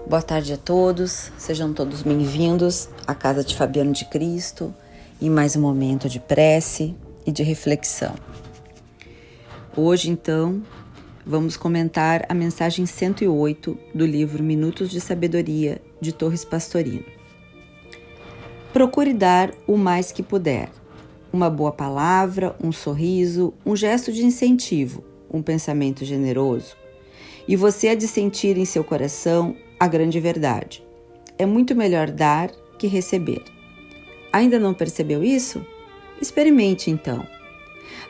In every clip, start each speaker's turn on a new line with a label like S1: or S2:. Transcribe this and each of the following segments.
S1: Boa tarde a todos, sejam todos bem-vindos à Casa de Fabiano de Cristo em mais um momento de prece e de reflexão. Hoje, então, vamos comentar a mensagem 108 do livro Minutos de Sabedoria de Torres Pastorino. Procure dar o mais que puder, uma boa palavra, um sorriso, um gesto de incentivo, um pensamento generoso, e você há de sentir em seu coração a grande verdade. É muito melhor dar que receber. Ainda não percebeu isso? Experimente então.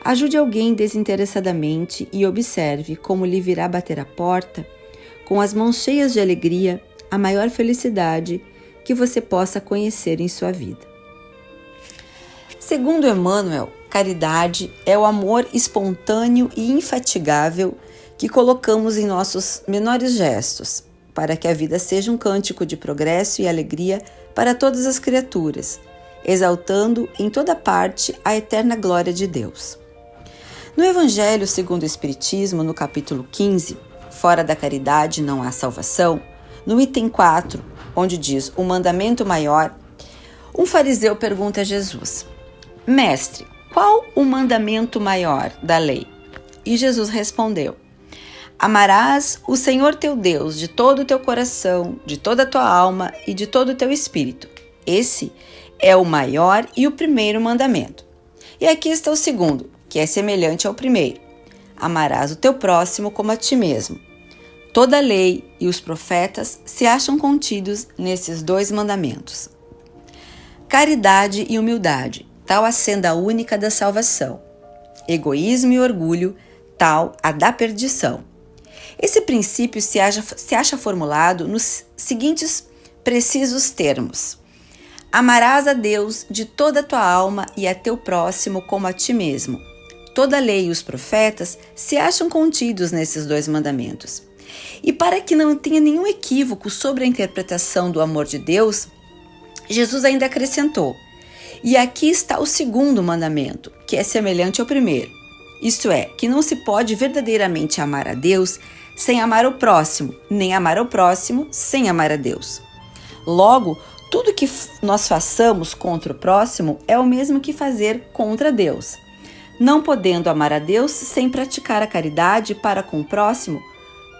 S1: Ajude alguém desinteressadamente e observe como lhe virá bater a porta, com as mãos cheias de alegria, a maior felicidade que você possa conhecer em sua vida. Segundo Emmanuel, caridade é o amor espontâneo e infatigável que colocamos em nossos menores gestos, para que a vida seja um cântico de progresso e alegria para todas as criaturas, exaltando em toda parte a eterna glória de Deus. No Evangelho segundo o Espiritismo, no capítulo 15, Fora da caridade não há salvação, no item 4, onde diz o mandamento maior, um fariseu pergunta a Jesus: Mestre, qual o mandamento maior da lei? E Jesus respondeu: Amarás o Senhor teu Deus de todo o teu coração, de toda a tua alma e de todo o teu espírito. Esse é o maior e o primeiro mandamento. E aqui está o segundo, que é semelhante ao primeiro. Amarás o teu próximo como a ti mesmo. Toda a lei e os profetas se acham contidos nesses dois mandamentos. Caridade e humildade, tal a senda única da salvação. Egoísmo e orgulho, tal a da perdição. Esse princípio se acha formulado nos seguintes precisos termos. Amarás a Deus de toda a tua alma e a teu próximo como a ti mesmo. Toda a lei e os profetas se acham contidos nesses dois mandamentos. E para que não tenha nenhum equívoco sobre a interpretação do amor de Deus, Jesus ainda acrescentou: e aqui está o segundo mandamento, que é semelhante ao primeiro. Isto é, que não se pode verdadeiramente amar a Deus sem amar o próximo, nem amar o próximo sem amar a Deus. Logo, tudo que nós façamos contra o próximo é o mesmo que fazer contra Deus. Não podendo amar a Deus sem praticar a caridade para com o próximo,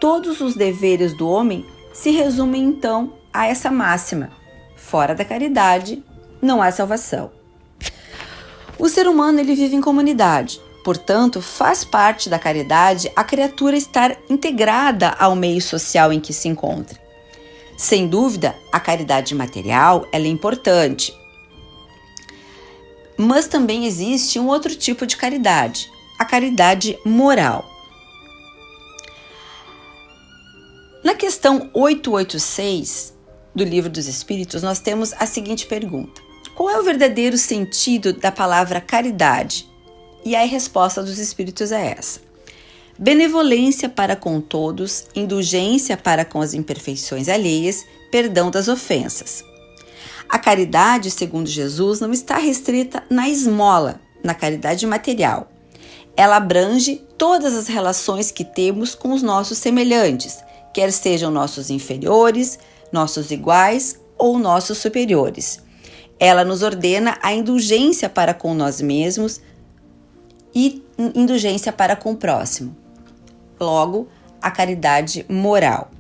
S1: todos os deveres do homem se resumem então a essa máxima: fora da caridade não há salvação. O ser humano ele vive em comunidade. Portanto, faz parte da caridade a criatura estar integrada ao meio social em que se encontra. Sem dúvida, a caridade material ela é importante. Mas também existe um outro tipo de caridade, a caridade moral. Na questão 886 do Livro dos Espíritos, nós temos a seguinte pergunta: qual é o verdadeiro sentido da palavra caridade? E a resposta dos Espíritos é essa: benevolência para com todos, indulgência para com as imperfeições alheias, perdão das ofensas. A caridade, segundo Jesus, não está restrita na esmola, na caridade material. Ela abrange todas as relações que temos com os nossos semelhantes, quer sejam nossos inferiores, nossos iguais ou nossos superiores. Ela nos ordena a indulgência para com nós mesmos e indulgência para com o próximo. Logo, a caridade moral.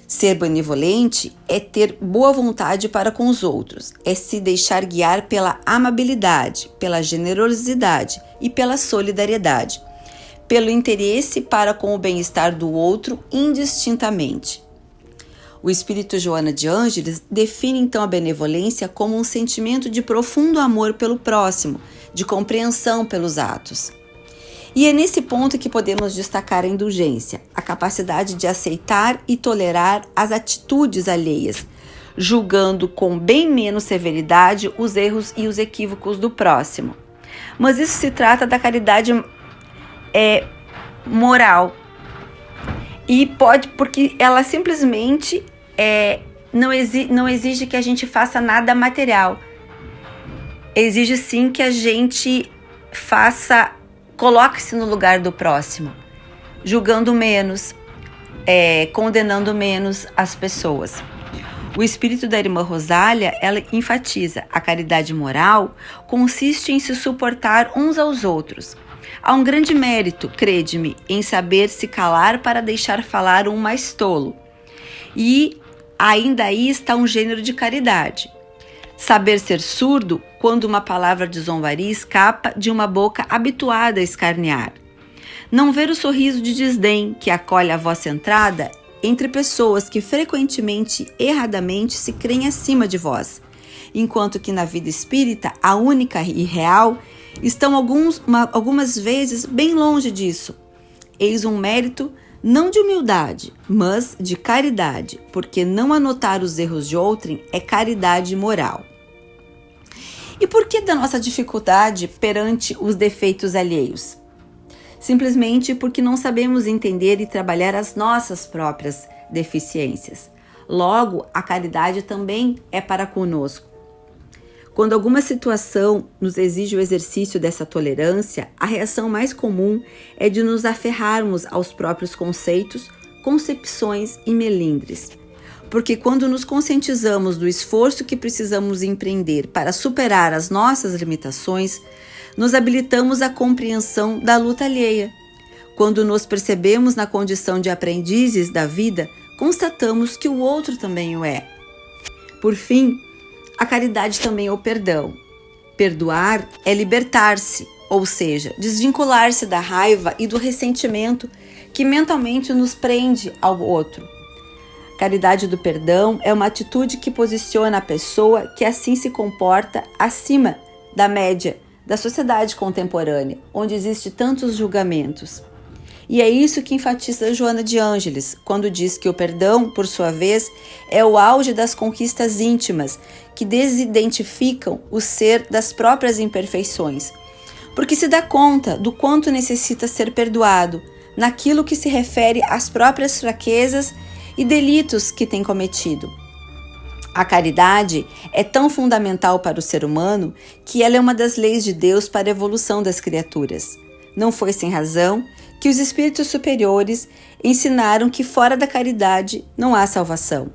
S1: Ser benevolente é ter boa vontade para com os outros, é se deixar guiar pela amabilidade, pela generosidade e pela solidariedade, pelo interesse para com o bem-estar do outro indistintamente. O Espírito Joana de Ângeles define então a benevolência como um sentimento de profundo amor pelo próximo, de compreensão pelos atos. E é nesse ponto que podemos destacar a indulgência, a capacidade de aceitar e tolerar as atitudes alheias, julgando com bem menos severidade os erros e os equívocos do próximo. Mas isso se trata da caridade moral. E pode, porque ela simplesmente não exige que a gente faça nada material. Exige sim que a gente coloque-se no lugar do próximo, julgando menos, condenando menos as pessoas. O espírito da irmã Rosália, ela enfatiza: a caridade moral consiste em se suportar uns aos outros. Há um grande mérito, crede-me, em saber se calar para deixar falar um mais tolo. E ainda aí está um gênero de caridade. Saber ser surdo quando uma palavra de zombaria escapa de uma boca habituada a escarnear. Não ver o sorriso de desdém que acolhe a vossa entrada entre pessoas que frequentemente, erradamente, se creem acima de vós, enquanto que na vida espírita, a única e real, estão algumas vezes bem longe disso. Eis um mérito não de humildade, mas de caridade, porque não anotar os erros de outrem é caridade moral. E por que da nossa dificuldade perante os defeitos alheios? Simplesmente porque não sabemos entender e trabalhar as nossas próprias deficiências. Logo, a caridade também é para conosco. Quando alguma situação nos exige o exercício dessa tolerância, a reação mais comum é de nos aferrarmos aos próprios conceitos, concepções e melindres. Porque quando nos conscientizamos do esforço que precisamos empreender para superar as nossas limitações, nos habilitamos à compreensão da luta alheia. Quando nos percebemos na condição de aprendizes da vida, constatamos que o outro também o é. Por fim, a caridade também é o perdão. Perdoar é libertar-se, ou seja, desvincular-se da raiva e do ressentimento que mentalmente nos prende ao outro. Caridade do perdão é uma atitude que posiciona a pessoa que assim se comporta acima da média da sociedade contemporânea, onde existe tantos julgamentos. E é isso que enfatiza Joana de Ângeles, quando diz que o perdão, por sua vez, é o auge das conquistas íntimas, que desidentificam o ser das próprias imperfeições, porque se dá conta do quanto necessita ser perdoado, naquilo que se refere às próprias fraquezas e delitos que tem cometido. A caridade é tão fundamental para o ser humano que ela é uma das leis de Deus para a evolução das criaturas. Não foi sem razão que os espíritos superiores ensinaram que fora da caridade não há salvação.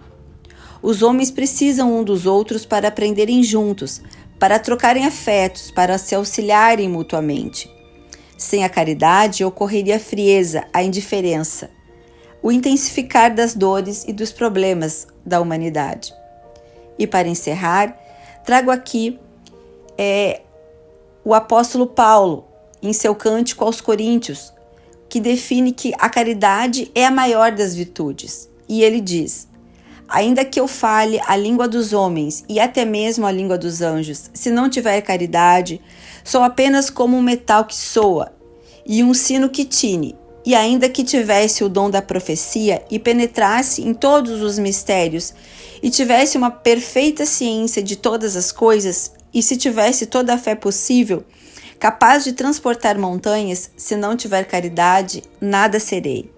S1: Os homens precisam um dos outros para aprenderem juntos, para trocarem afetos, para se auxiliarem mutuamente. Sem a caridade ocorreria a frieza, a indiferença, o intensificar das dores e dos problemas da humanidade. E para encerrar, trago aqui o apóstolo Paulo, em seu cântico aos Coríntios, que define que a caridade é a maior das virtudes. E ele diz: ainda que eu fale a língua dos homens e até mesmo a língua dos anjos, se não tiver caridade, sou apenas como um metal que soa e um sino que tine. E ainda que tivesse o dom da profecia e penetrasse em todos os mistérios e tivesse uma perfeita ciência de todas as coisas, e se tivesse toda a fé possível, capaz de transportar montanhas, se não tiver caridade, nada serei.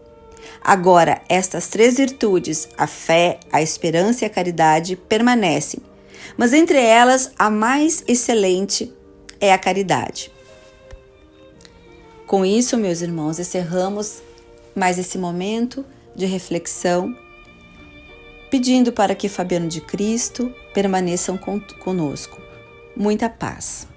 S1: Agora, estas três virtudes, a fé, a esperança e a caridade, permanecem, mas entre elas a mais excelente é a caridade. Com isso, meus irmãos, encerramos mais esse momento de reflexão, pedindo para que Fabiano de Cristo permaneçam conosco. Muita paz.